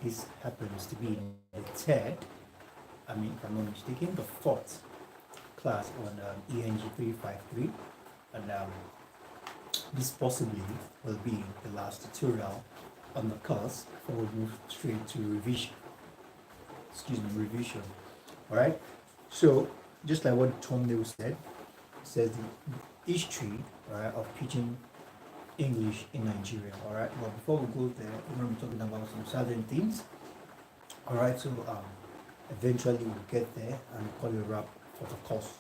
this happens to be the third, I mean, if I'm not mistaken, the fourth class on ENG353, and this possibly will be the last tutorial on the course before we move straight to revision. Revision. All right. So just like what Tom Neil said, it says the history, right, of Pidgin English in Nigeria. All right. Well, before we go there, we're going to be talking about some certain things. All right. So eventually we'll get there and call it a wrap for the course.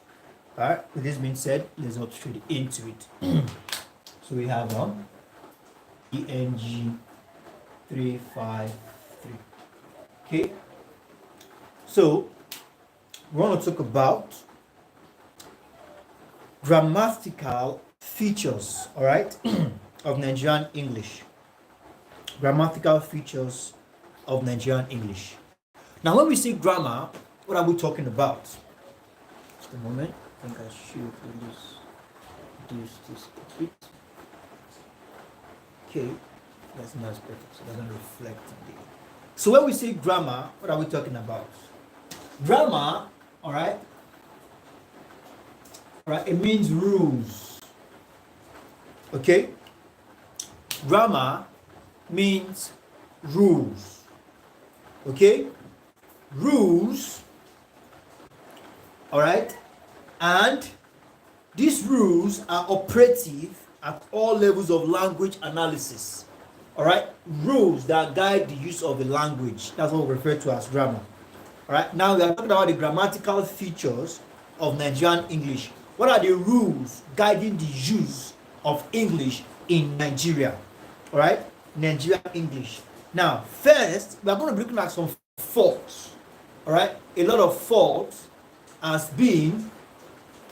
All right. With this being said, let's go straight into it. So we have ENG353. Okay. So we want to talk about grammatical features, all right, of Nigerian English. Grammatical features of Nigerian English. Now, when we say grammar, what are we talking about? Just a moment. I think I should reduce this a bit. Okay, that's not perfect, so it doesn't reflect the. So when we say grammar, what are we talking about? Grammar, all right, it means rules. Okay, grammar means rules. Okay, rules, all right, and these rules are operative at all levels of language analysis. All right, rules that guide the use of the language. That's what we refer to as grammar. All right, now we are talking about the grammatical features of Nigerian English. What are the rules guiding the use of English in Nigeria? All right, Nigerian English. Now, first, we are going to be looking at some faults. All right, a lot of faults has been,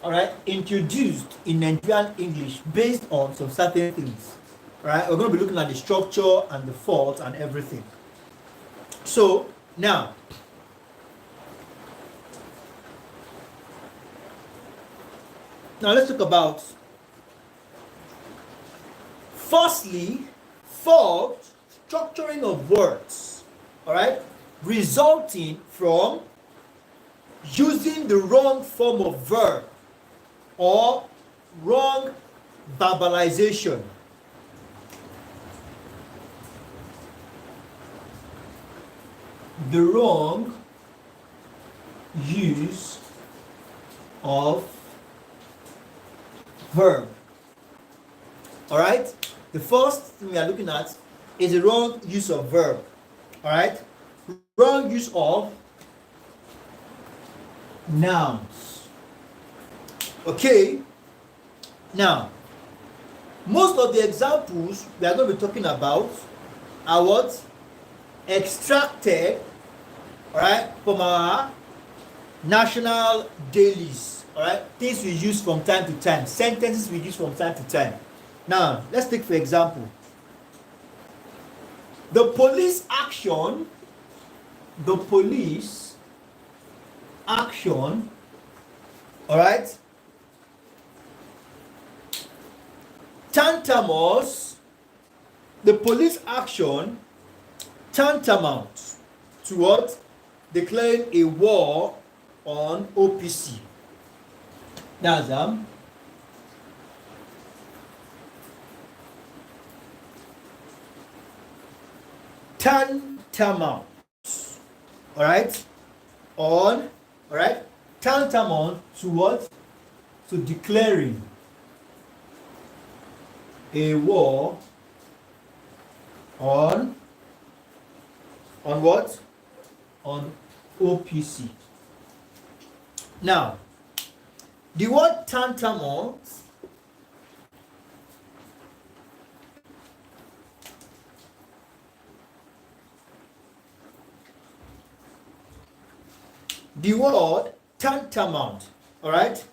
all right, introduced in Nigerian English based on some certain things. All right, we're going to be looking at the structure and the faults and everything. So now, let's talk about, firstly, fault structuring of words, all right, resulting from using the wrong form of verb or wrong verbalization. The wrong use of verb. All right, the first thing we are looking at is the wrong use of verb. All right, wrong use of nouns. Okay, now most of the examples we are going to be talking about are what? Extracted, all right, from our national dailies. All right, things we use from time to time, sentences we use from time to time. Now, let's take for example, the police action, all right, tantamount, the police action tantamount to what? Declaring a war on OPC. That's tantamount, all right, on, all right, tantamount to what? To declaring a war on what? On OPC. Now, the word tantamount all right,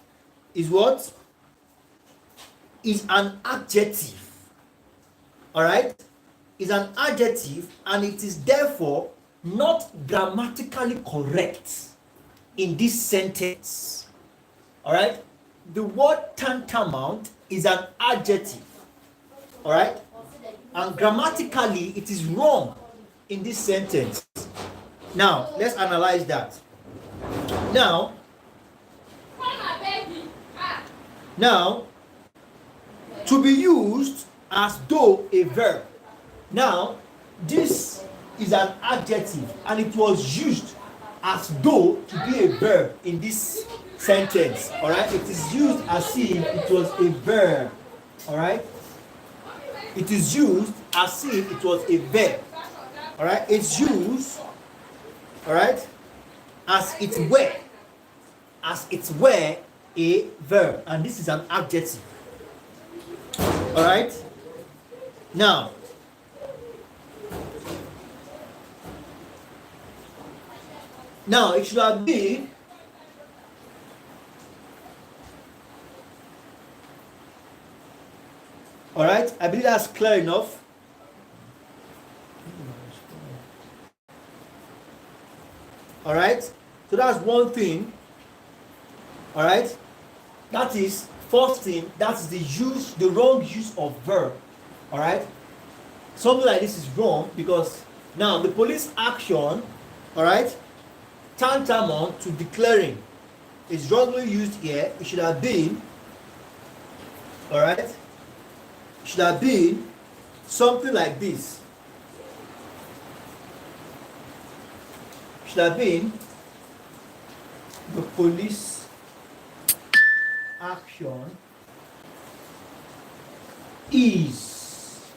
is what? Is an adjective. All right, is an adjective, and it is therefore not grammatically correct in this sentence. All right, the word tantamount is an adjective. All right, and grammatically it is wrong. in this sentence. Now, let's analyze that. Now, to be used as though a verb. Now, this is an adjective and it was used as though to be a verb in this sentence. All right, it is used as if it was a verb. All right, it is used as if it was a verb. All right, it's used, all right, as it were a verb, and this is an adjective. All right, now it should have been all right. I believe that's clear enough. All right, so that's one thing. All right, that is first thing. That's the wrong use of verb. All right, something like this is wrong because now the police action, all right, tantamount to declaring is wrongly used here. It should have been, all right, it should have been something like this. It should have been the police action is,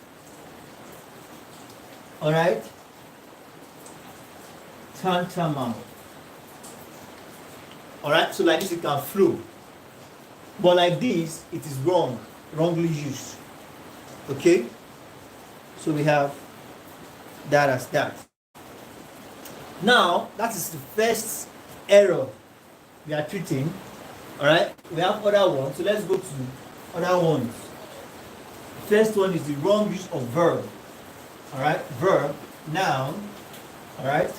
all right, tantamount. All right, so like this it can flow, but like this it is wrongly used. Okay, so we have that as that. Now that is the first error we are treating. All right, we have other ones, so let's go to other ones. First one is the wrong use of verb. All right, verb, noun. All right,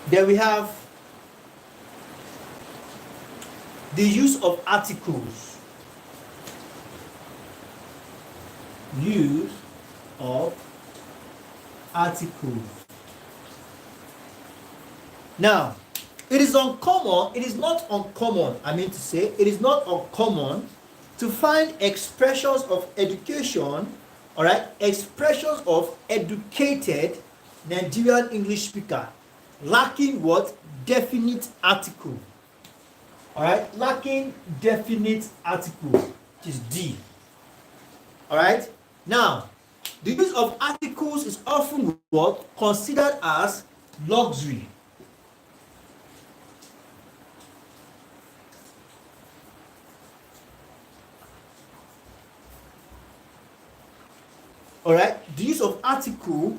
then we have the use of articles. Use of articles. Now, it is uncommon, it is not uncommon, it is not uncommon to find expressions of education, all right, expressions of educated Nigerian English speaker lacking what? Definite article. All right, lacking definite article, which is D. All right, now the use of articles is often what? Considered as luxury. All right, the use of article,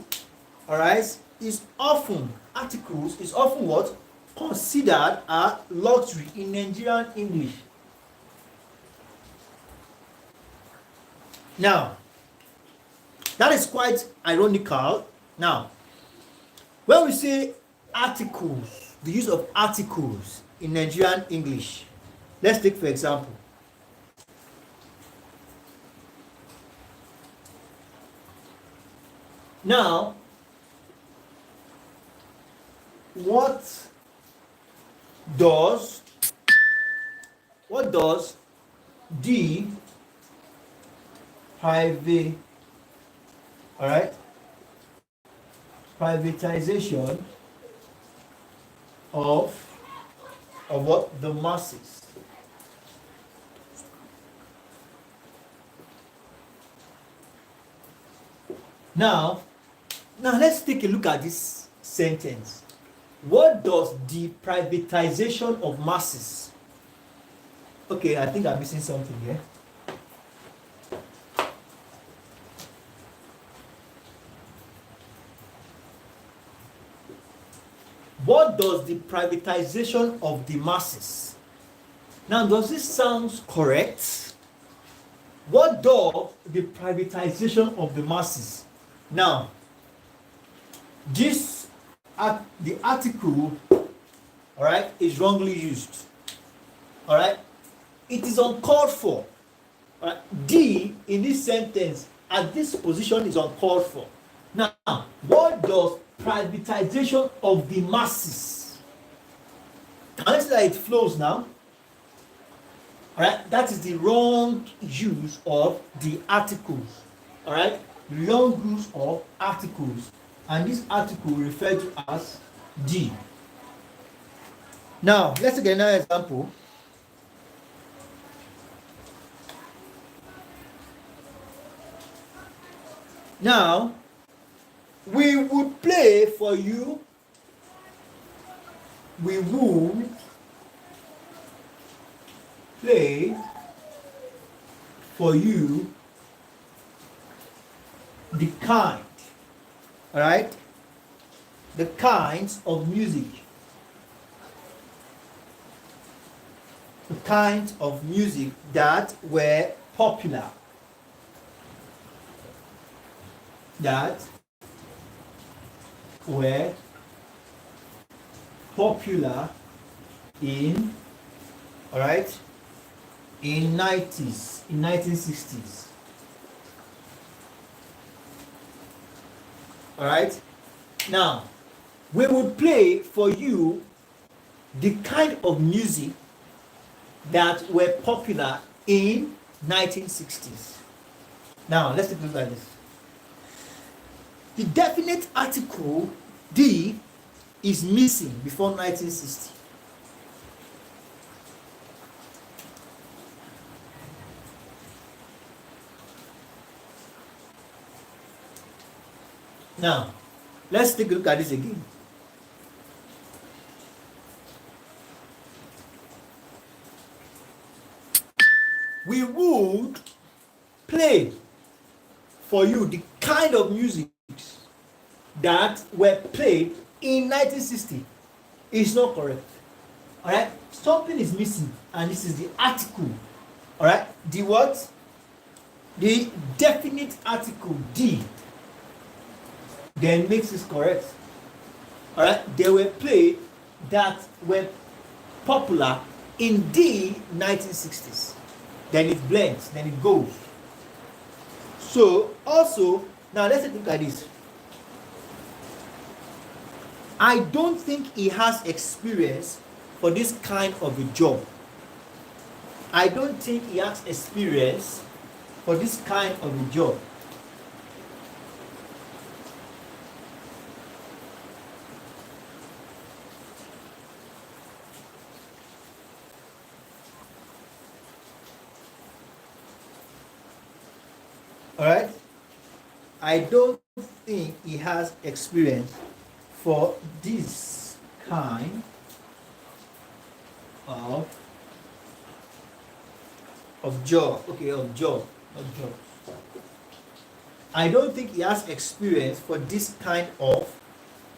all right, is often what? Considered a luxury in Nigerian English. Now, that is quite ironical. Now, when we say articles, the use of articles in Nigerian English, let's take for example. Now, what does the privatization of what? The masses. Now let's take a look at this sentence. What does the privatization of masses? Okay, I think I'm missing something here. What does the privatization of the masses? Now, does this sound correct? What does the privatization of the masses? Now, the article, all right, is wrongly used. All right, it is uncalled for. All right, D in this sentence at this position is uncalled for. Now, privatization of the masses. Can you see that it flows now? Alright, that is the wrong use of the articles. Alright, wrong use of articles. And this article referred to as D. Now, let's take another example. Now, we would play for you. We would play for you the kind, all right, the kinds of music, the kinds of music that were popular, that were popular in, all right, in 1960s. All right. Now, we would play for you the kind of music that were popular in 1960s. Now, let's take a look at this. The definite article D is missing before 1960. Now, let's take a look at this again. We would play for you the kind of music that were played in 1960. It's not correct. All right, something is missing, and this is the article. All right, the what? The definite article D. Then makes this correct. All right, they were played that were popular in the 1960s. Then it blends, then it goes. So also, now let's take a look at this. I don't think he has experience for this kind of a job. I don't think he has experience for this kind of a job. All right, I don't think he has experience for this kind of job. Okay, of job. I don't think he has experience for this kind of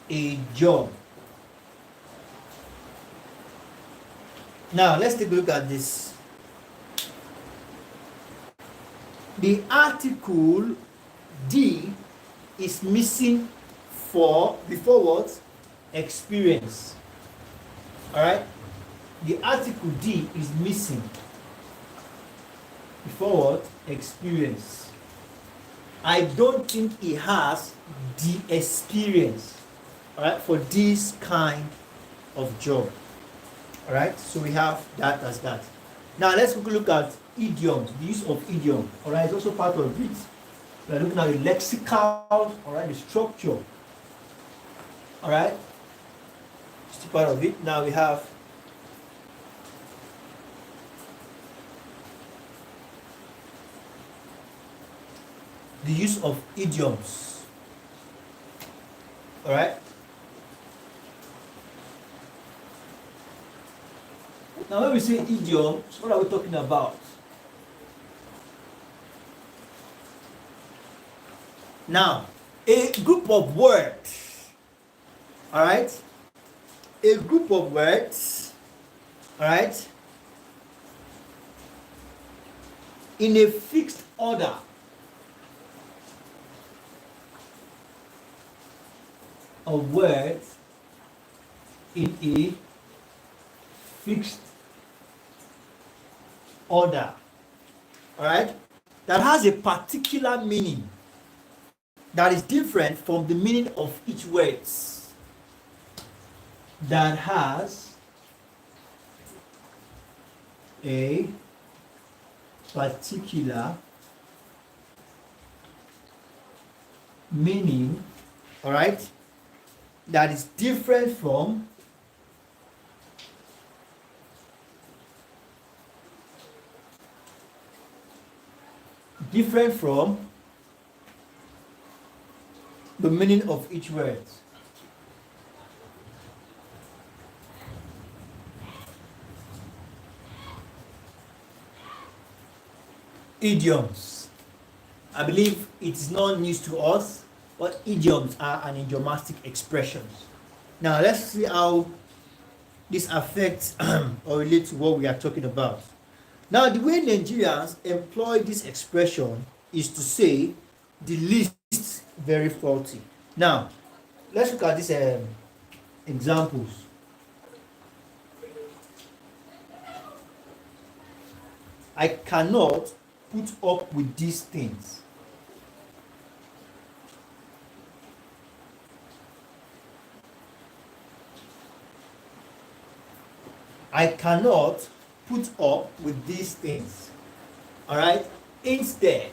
a job. Now let's take a look at this. The article D is missing for before what? Experience. Alright? The article D is missing before what? Experience. I don't think he has the experience, alright, for this kind of job. Alright? So we have that as that. Now let's quickly look at idioms, the use of idiom. Alright, it's also part of it. We are looking at the lexical, alright, the structure. Alright, it's part of it. Now we have the use of idioms. Alright. Now when we say idioms, what are we talking about? Now, a group of words, all right? A group of words, all right? In a fixed order. Of words in a fixed order, all right? That has a particular meaning. that is different from the meaning of each word that has a particular meaning, all right, that is different from the meaning of each word. Idioms. I believe it's not news to us, but idioms are an idiomatic expressions. Now let's see how this affects or relates to what we are talking about. Now the way Nigerians employ this expression is to say the least very faulty. Now let's look at these examples. I cannot put up with these things. I cannot put up with these things. All right? Instead,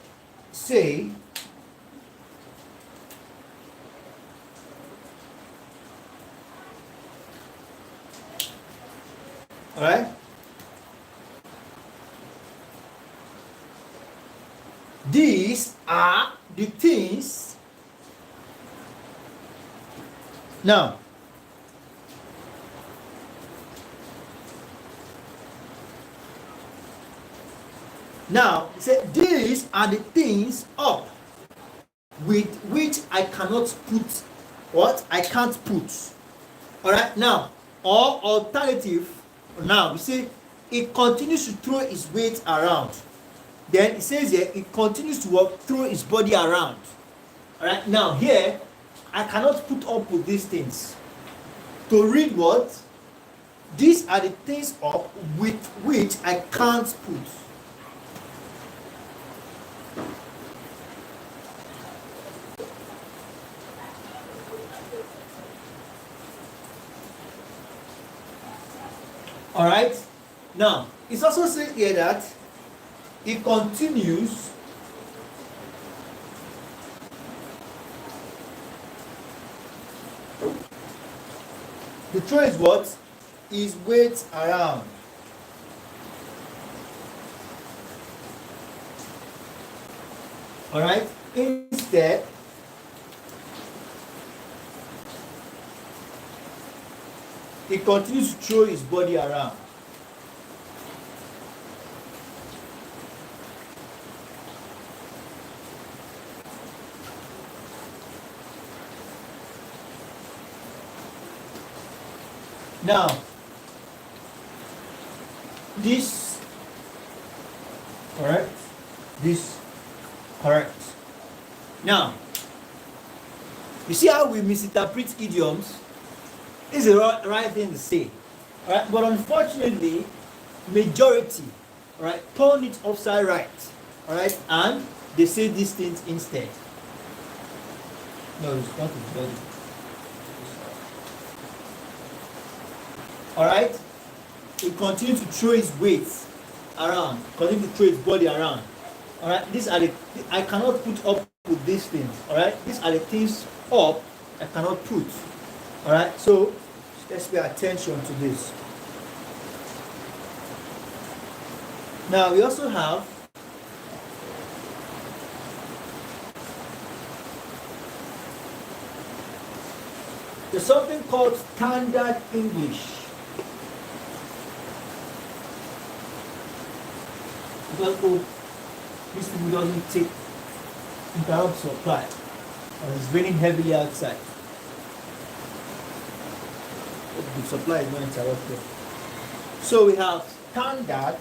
say, all right? These are the things. Now, say these are the things up with which I cannot put what I can't put. All right. Now, or alternative. Now we say it continues to throw its weight around. Then it says here it continues to throw its body around. All right. Now here I cannot put up with these things. To read what? These are the things up with which I can't put. All right. Now it's also said here that it continues to throw his what? His weight around. All right. Instead, he continues to throw his body around. Now, this correct, this correct. Now, you see how we misinterpret idioms? This is the right thing to say. All right, but unfortunately, majority, all right, turn it upside right. All right, and they say these things instead. No, it's not his body. All right, he continues to throw his weight around, continue to throw his body around. All right, these are the I cannot put up with these things. All right, these are the things up I cannot put. All right, so let's pay attention to this. Now we also have there's something called standard English. Because this people doesn't take interrupt supply, and it's raining heavily outside. The supply is not interrupted. So we have standard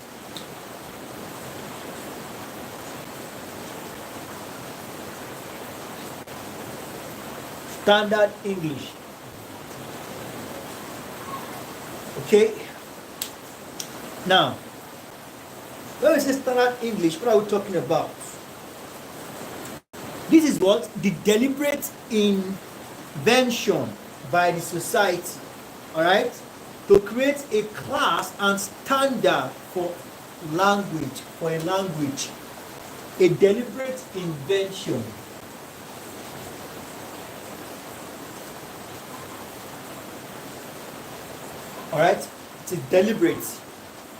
English. Okay. Now, when we say standard English, what are we talking about? This is what? The deliberate invention by the society, all right, to create a class and standard for language, for a language. A deliberate invention. All right, it's a deliberate.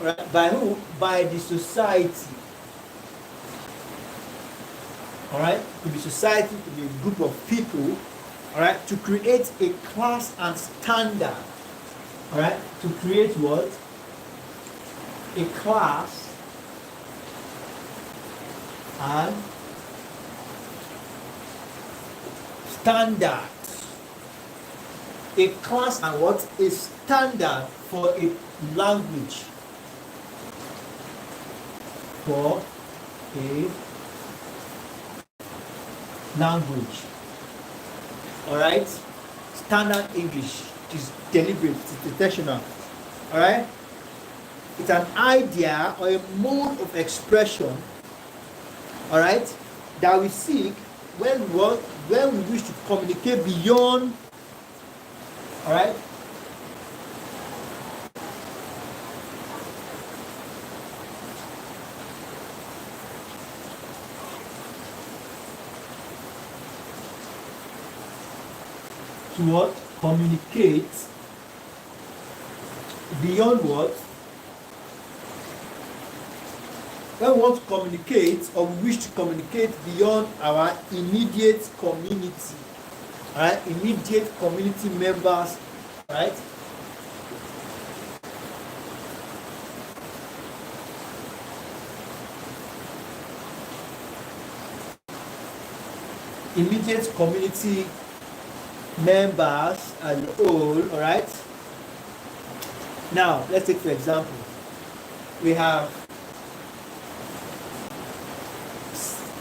All right, by who? By the society. All right, to be society, to be a group of people. All right, to create a class and standard. All right, to create what? A class and standard. A class and what? A standard for a language. For a language. Alright? Standard English is deliberate, it's intentional. Alright? It's an idea or a mode of expression, alright, that we seek when we wish to communicate beyond, alright, to what? Communicate beyond what? When we want to communicate or we wish to communicate beyond our immediate community, right? Immediate community members, right? Immediate community members as a whole, all right? Now, let's take for example, we have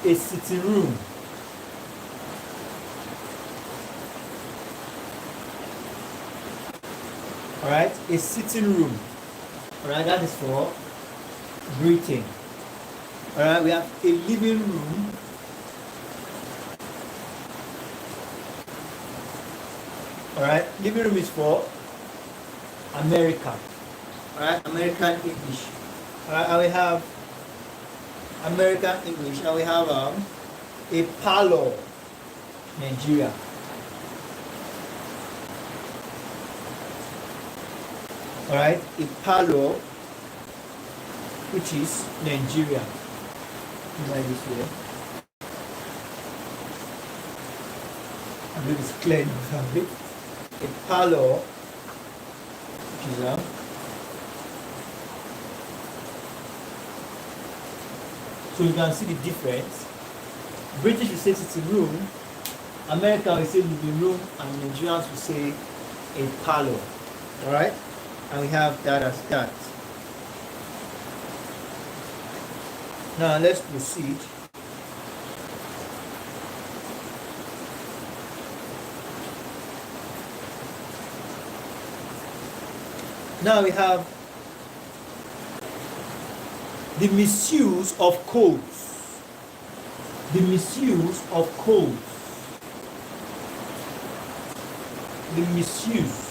a sitting room. All right, a sitting room. All right, that is for greeting. All right, we have a living room. All right, living room is for America. All right, American English. All right, and we have American English, and we have a parlor, Nigeria. All right, a parlor, which is Nigeria. Like this way. I believe it's clear in a parlor, which is so you can see the difference. British will say sitting room, American will say living room, and Nigerians will say a parlor. Alright? And we have that as that. Now let's proceed. Now we have the misuse of codes. The misuse of codes. The misuse.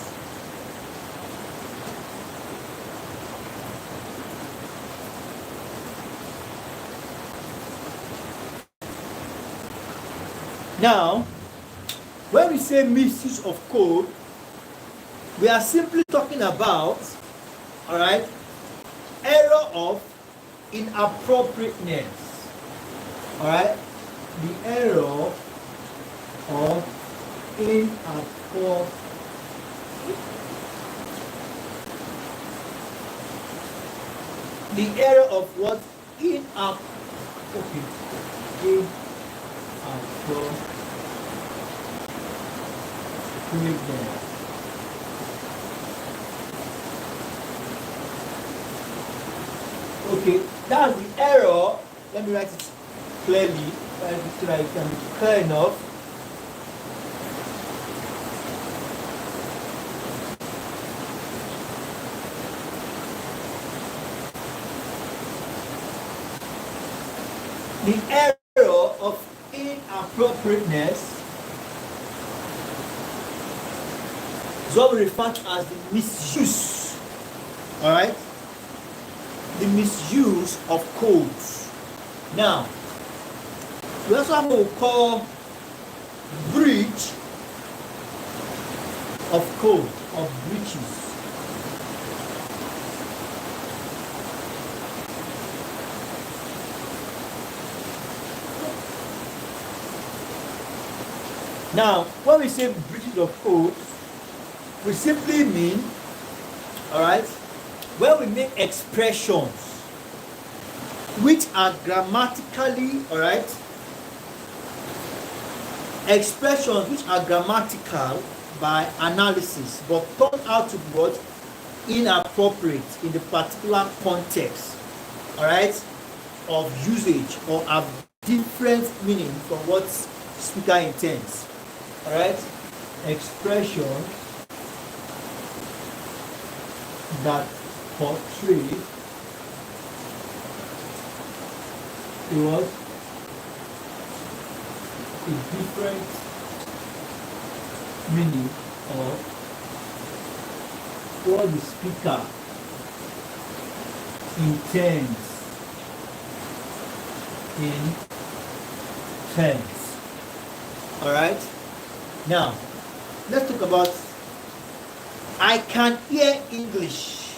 Now, when we say misuse of code, we are simply talking about, all right, error of inappropriateness. All right, the error of inappropriateness. The error of what? Inappropriateness. Okay, that's the error. Let me write it clearly, so that it can be clear enough. The error of inappropriateness. inappropriateness is what we refer to as the misuse. Alright? The misuse of codes. Now, we also have what we call breach of code, of breaches. Now, when we say breaches of code, we simply mean, alright, when we make expressions which are grammatically, alright, expressions which are grammatical by analysis but turn out to be what? Inappropriate in the particular context, alright, of usage or have different meaning from what speaker intends. Alright, expressions that portray what a different meaning of what the speaker intends in tense. Alright, now let's talk about I can hear English.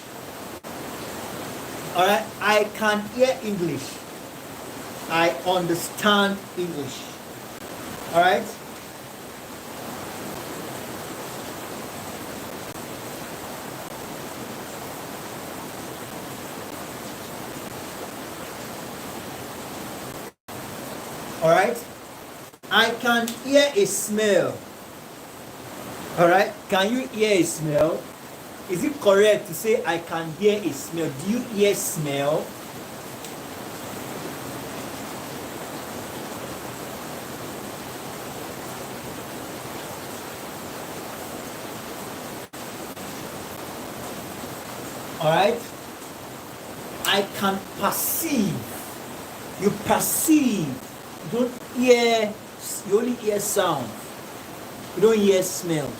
Alright, I can hear English. I understand English. Alright? Alright? I can hear a smell. Alright? Can you hear a smell? Is it correct to say I can hear a smell? Do you hear smell? Alright? I can perceive. You perceive. You don't hear, you only hear sound. You don't hear smells.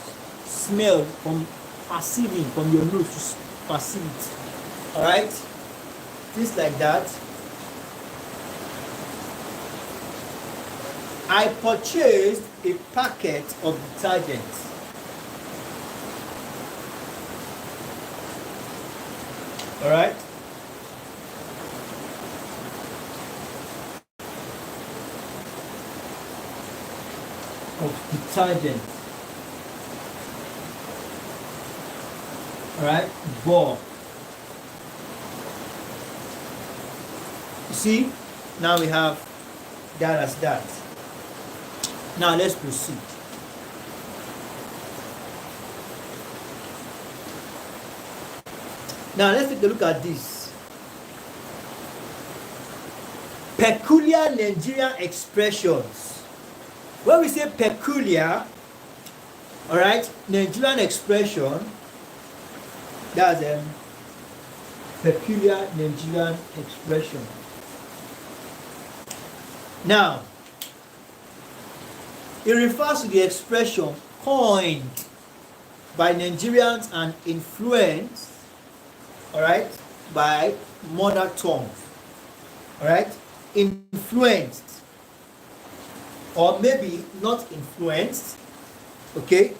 Smell from perceiving, from your nose to perceive it. Alright? Things like that. I purchased a packet of detergent. Alright? Of detergent. Alright? Ball. You see? Now we have that as that. Now let's proceed. Now let's take a look at this. Peculiar Nigerian expressions. When we say peculiar, alright, Nigerian expression, that's a peculiar Nigerian expression. Now, it refers to the expression coined by Nigerians and influenced, alright, by mother tongue, alright, influenced, or maybe not influenced, okay,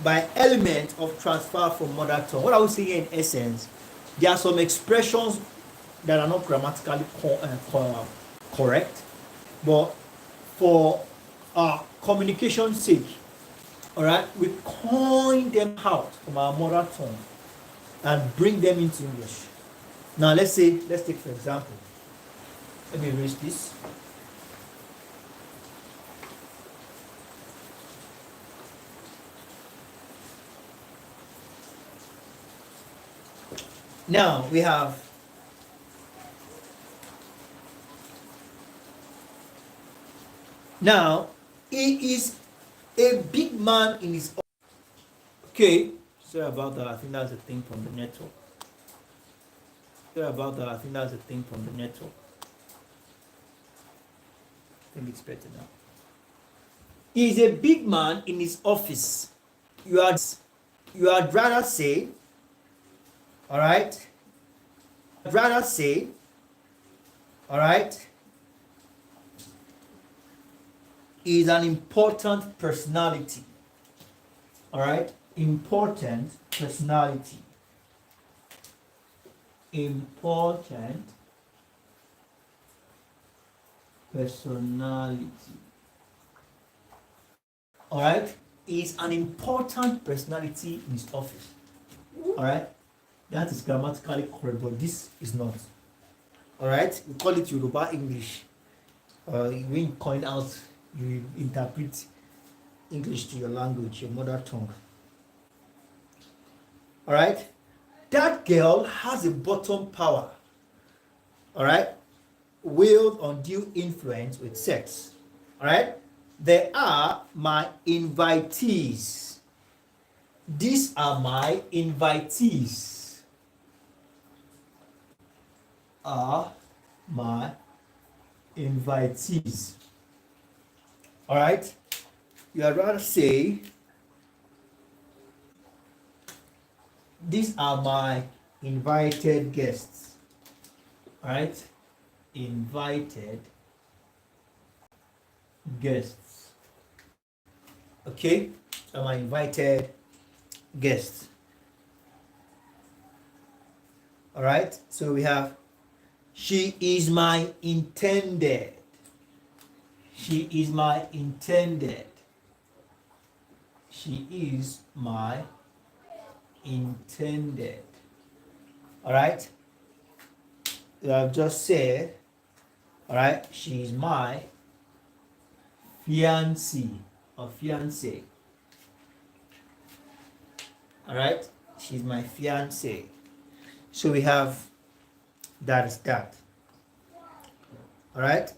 by element of transfer from mother tongue. What I would say in essence, there are some expressions that are not grammatically correct, but for communication's sake, alright, we coin them out from our mother tongue and bring them into English. Now let's take for example, let me erase this. Now we have he is a big man in his own. Okay, sorry about that. I think that's a thing from the network. Sorry about that. I think that's a thing from the network. I think it's better now. He is a big man in his office. You had rather say, all right? Rather say, all right? He is an important personality. All right? Important personality. Important personality. All right? He is an important personality in his office. All right? That is grammatically correct, but this is not. All right? We call it Yoruba English. When you coin out, you interpret English to your language, your mother tongue. All right? That girl has a bottom power. All right? Wield undue influence with sex. All right? They are my invitees. These are my invitees. Are my invitees. All right? You would rather say, these are my invited guests. All right? Invited guests. Okay? So my invited guests. All right? So we have, she is my intended. She is my intended. She is my intended. All right? I've just said, all right, she is my fiancé or fiancé. All right, she's my fiancé. So we have that is that. All right.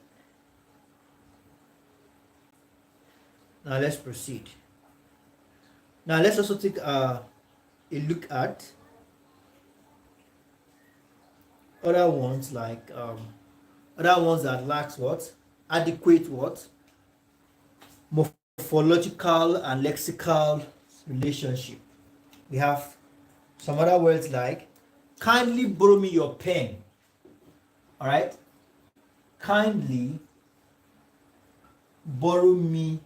Now let's proceed. Now let's also take a look at other ones like other ones that lacks what? Adequate what? Morphological and lexical relationship. We have some other words like kindly borrow me your pen. All right? Kindly borrow me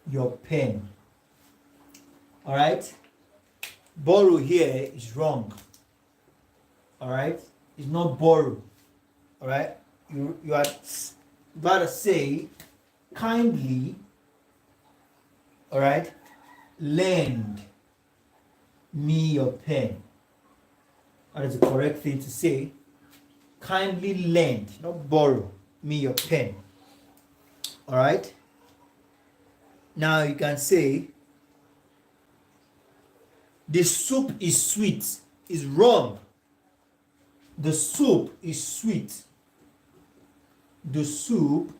your pen. All right? Borrow here is wrong. All right? It's not borrow. All right? You are about to say kindly, all right, lend me your pen. That is the correct thing to say. Kindly lend, not borrow, me your pen. All right? Now you can say the soup is sweet. Is wrong. The soup is sweet. The soup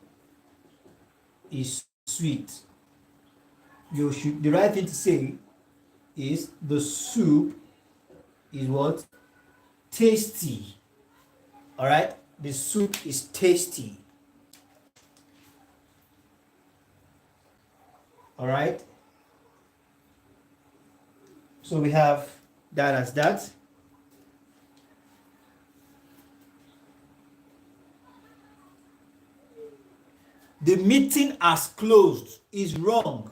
is sweet. The right thing to say is the soup is what? Tasty. All right? The soup is tasty. All right? So we have that as that. The meeting has closed is wrong.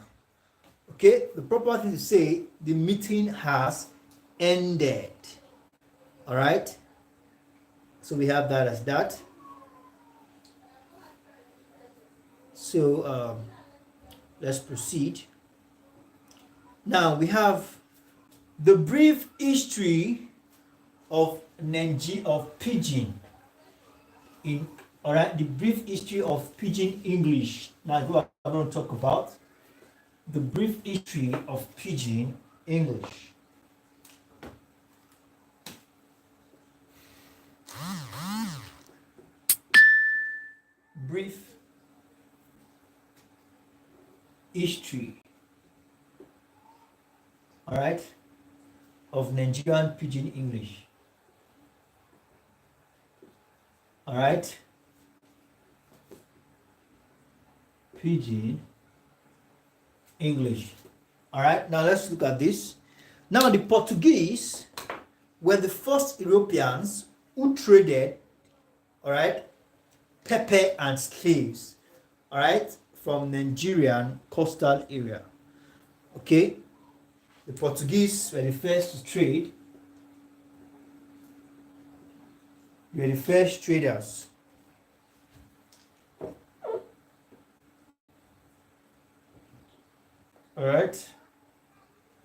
Okay? The proper thing to say, the meeting has ended. All right? So we have that as that. So let's proceed. Now we have the brief history of Pidgin. All right, the brief history of Pidgin English. Now what I'm going to talk about. The brief history of Pidgin English. Brief history, all right, of Nigerian Pidgin English. All right, Pidgin English. All right, now let's look at this. Now, the Portuguese were the first Europeans who traded, all right, pepper and slaves, all right, from Nigerian coastal area. Okay, the Portuguese were the first to trade. They were the first traders. All right,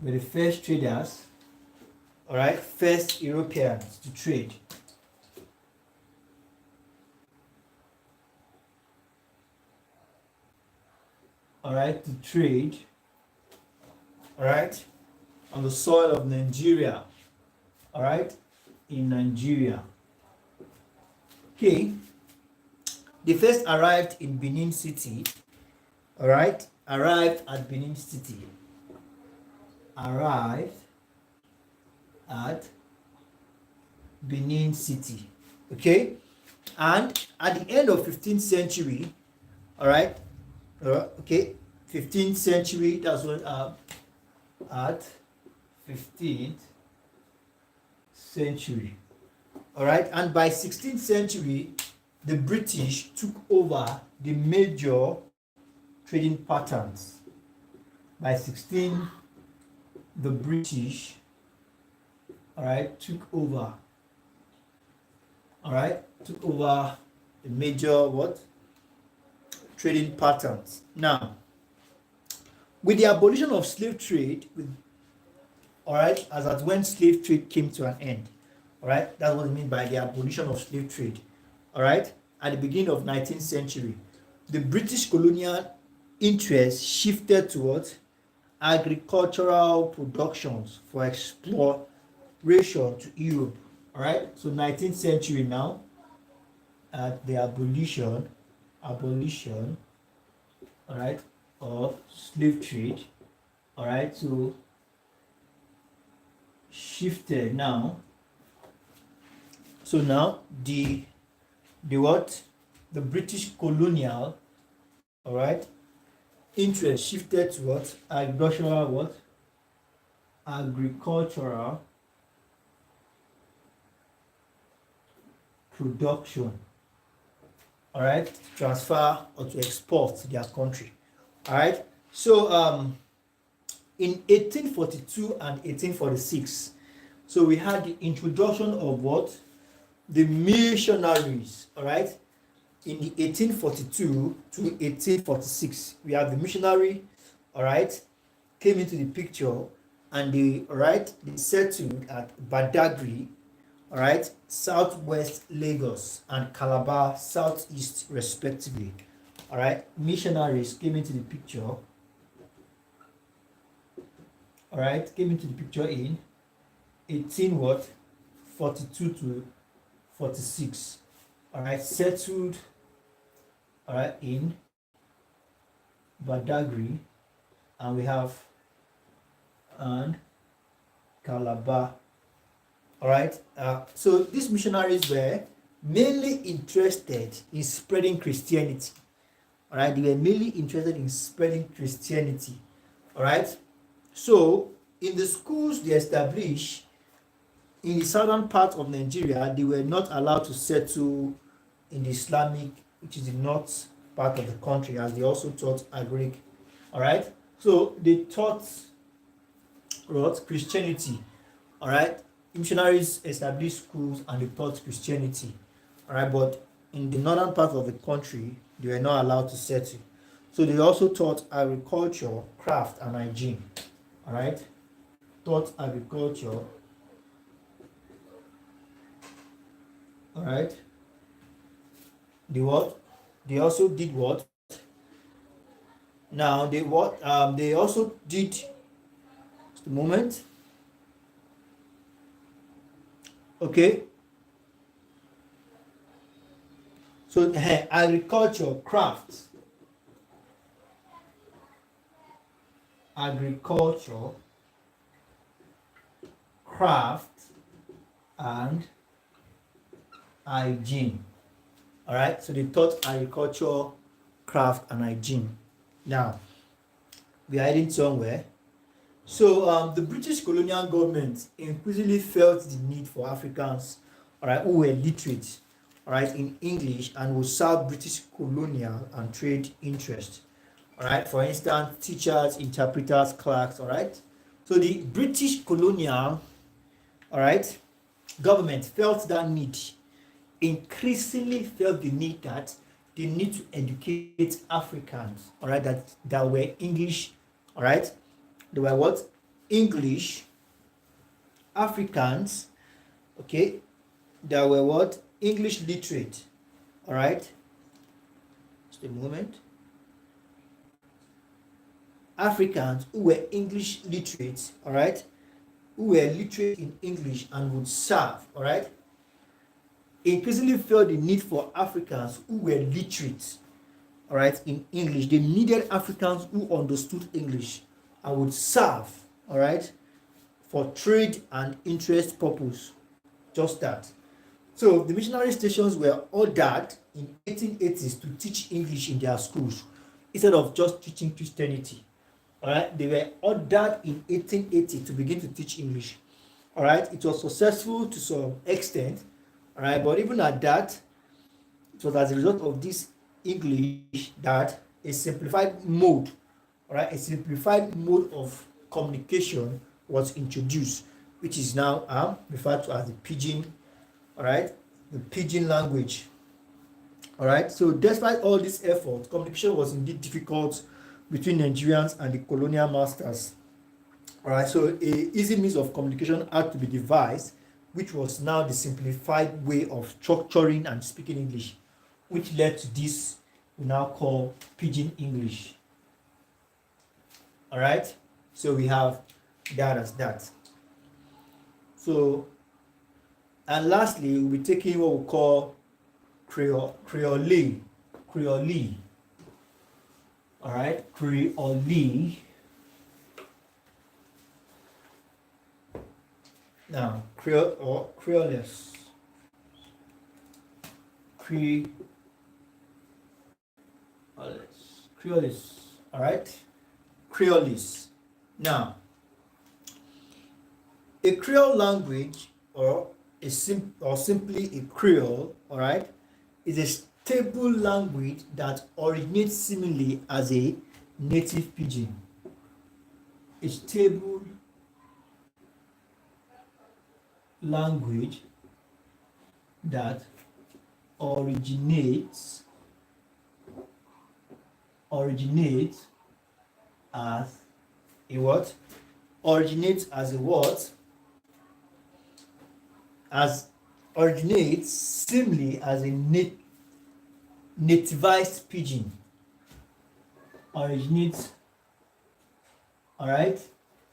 were the first traders. All right, first Europeans to trade. All right, to trade. All right, on the soil of Nigeria. All right, in Nigeria. Okay, they first arrived in Benin City. All right, arrived at Benin City. Arrived at Benin City. Okay, and at the end of 15th century, all right, okay, 15th century, that's when at 15th century, all right, and by 16th century, the British took over the major trading patterns. By 16, the British, all right, took over, all right, took over the major what? Trading patterns. Now, with the abolition of slave trade, all right, as at when slave trade came to an end, all right, that's what I mean by the abolition of slave trade, all right, at the beginning of 19th century, the British colonial interest shifted towards agricultural productions for exploration to Europe, all right. So 19th century now, at the abolition, all right, of slave trade, all right, so shifted now. So now the what? The British colonial, all right, interest shifted to what? Agricultural what? Agricultural production, all right, to transfer or to export to their country, all right. So in 1842 and 1846, so we had the introduction of what? The missionaries, all right. In the 1842 to 1846, we have the missionary, all right, came into the picture, and they, all right, they settled at Badagry, all right, southwest Lagos, and Calabar, southeast, respectively. All right, missionaries came into the picture. All right, came into the picture in 18 what? 42 to 46. All right, settled, all right, in Badagry, and we have and Calabar. All right, so these missionaries were mainly interested in spreading Christianity. All right, they were mainly interested in spreading Christianity. All right, so in the schools they established in the southern part of Nigeria, they were not allowed to settle in the Islamic, which is the north part of the country, as they also taught Agric. All right, so they taught what? Christianity. All right, missionaries established schools and they taught Christianity. All right, but in the northern part of the country, they were not allowed to settle. So they also taught agriculture, craft, and hygiene. All right, taught agriculture. All right, they what? They also did what? Now they what? They also did. Just a moment. Okay. So agriculture, crafts, agriculture, craft, and hygiene. All right. So they taught agriculture, craft, and hygiene. Now, We are heading somewhere. So the British colonial government increasingly felt the need for Africans, all right, who were literate, all right, in English and would serve British colonial and trade interests. All right, for instance, teachers, interpreters, clerks. All right. So the British colonial, all right, government felt that need, increasingly felt the need that they need to educate Africans, all right, that were English, all right, they were what? English Africans, okay, that were what? English literate, all right. Just a moment. Africans who were English literate, all right, who were literate in English and would serve, all right, increasingly felt the need for Africans who were literate, all right, in English. They needed Africans who understood English and would serve, all right, for trade and interest purpose. Just that. So the missionary stations were ordered in 1880s to teach English in their schools instead of just teaching Christianity. All right, they were ordered in 1880 to begin to teach English. All right, it was successful to some extent. All right, but even at that, it was as a result of this English that a simplified mode, all right, a simplified mode of communication was introduced, which is now referred to as the Pidgin, all right, the Pidgin language. All right, so despite all this effort, communication was indeed difficult between Nigerians and the colonial masters. All right, so a easy means of communication had to be devised, which was now the simplified way of structuring and speaking English, which led to this we now call Pidgin English. All right, so we have that as that. So, and lastly, we'll be taking what we call Creole. All right, Creole. Now, Creole or Creoles. Creoles. All right, Creoles. Now, a Creole language or simply a Creole, all right, is a stable language that originates seemingly as a native Pidgin. A stable language that originates as a what? Originates as a what? As originates seemingly as a nativized Pidgin. Originates, all right,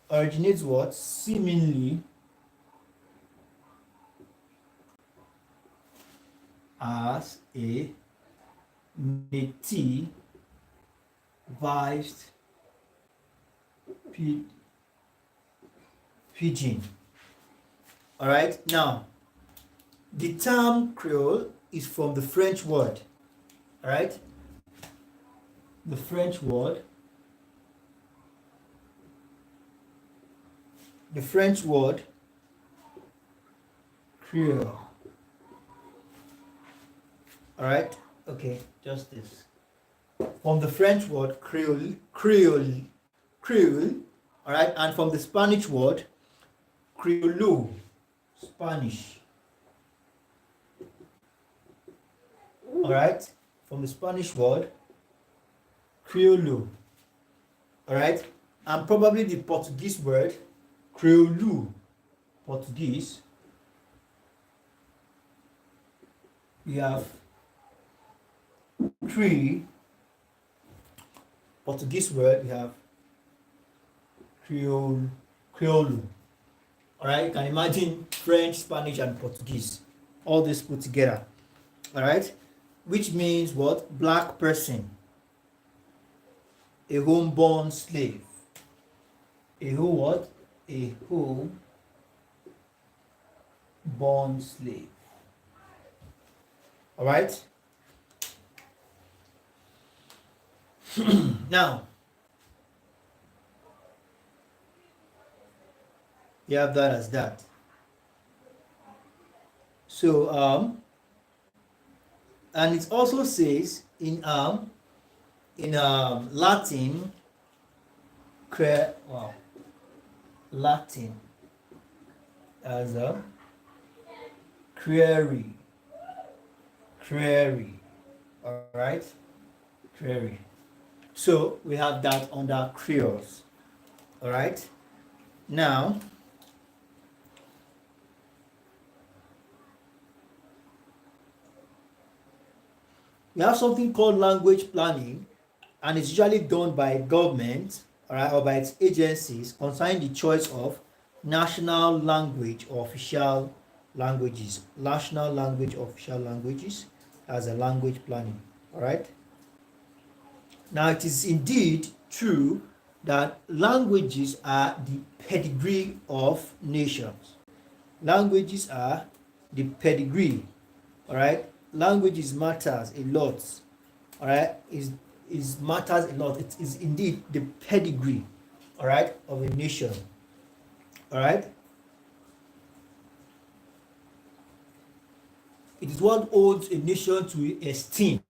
originates what? Seemingly as a nativized Pidgin. All right, now the term Creole is from the French word, all right, the French word Creole. All right, okay, just this. From the French word Creole, all right, and from the Spanish word Criollo, Spanish. All right, from the Spanish word Criollo, all right, and probably the Portuguese word Criollo, Portuguese. We have three Portuguese word. We have Creole. All right, you can imagine French, Spanish, and Portuguese, all this put together. All right, which means what? Black person, a homeborn slave, a what? A home-born slave. All right. Now, You have that as that. So and it also says in Latin, wow, Latin as a query, all right, query. So we have that under queries, all right. Now we have something called language planning, and it's usually done by government, all right, or by its agencies concerning the choice of national language or official languages. National language or official languages as a language planning, all right. Now it is indeed true that languages are the pedigree of nations. Languages are the pedigree, all right. Languages matters a lot, all right. Is matters a lot. It is indeed the pedigree, all right, of a nation, all right. It is what holds a nation to esteem,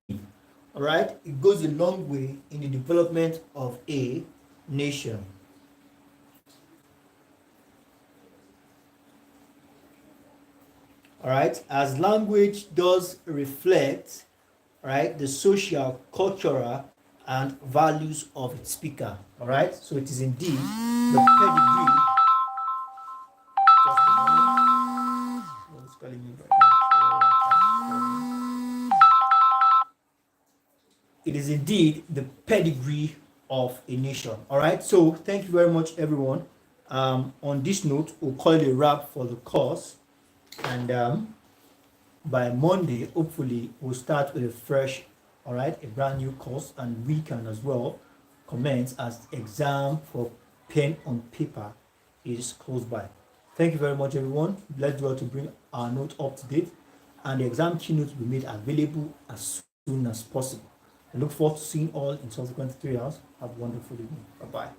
all right. It goes a long way in the development of a nation, all right, as language does reflect, right, the social, cultural, and values of its speaker, all right. So it is indeed the pedigree. Just a moment. What's calling me right now? It is indeed the pedigree of a nation, all right. So thank you very much, everyone. On this note, we'll call it a wrap for the course, and by Monday, hopefully, we'll start with a fresh, all right, a brand new course, and we can as well commence as exam for pen on paper is close by. Thank you very much, everyone. Let's go to bring our note up to date, and the exam keynote will be made available as soon as possible. I look forward to seeing all in subsequent 3 hours. Have a wonderful evening. Bye bye.